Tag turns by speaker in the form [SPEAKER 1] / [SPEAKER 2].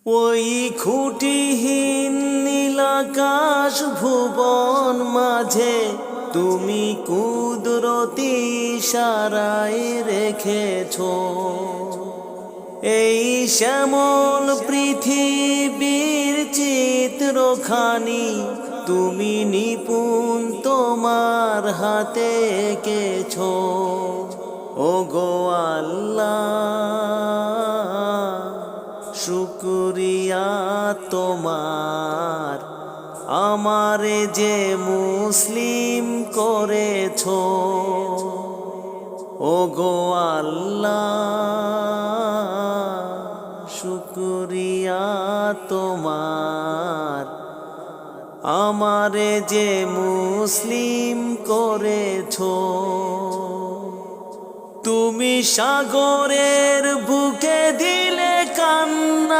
[SPEAKER 1] ওই খুঁটিহীন নীলাকাশ ভুবন মাঝে তুমি কুদরতি ইশারায় রেখেছ এই শ্যামল পৃথিবীর চিত্রখানি তুমি নিপুণ তোমার হাতে এঁকেছ। ওগো আল্লাহ, শুকরিয়া তোমার, আমারে যে মুসলিম করেছ। ওগো আল্লাহ, শুকরিয়া তোমার, আমারে যে মুসলিম করেছ। তুমি সাগরের বুকে দিলে কান্না।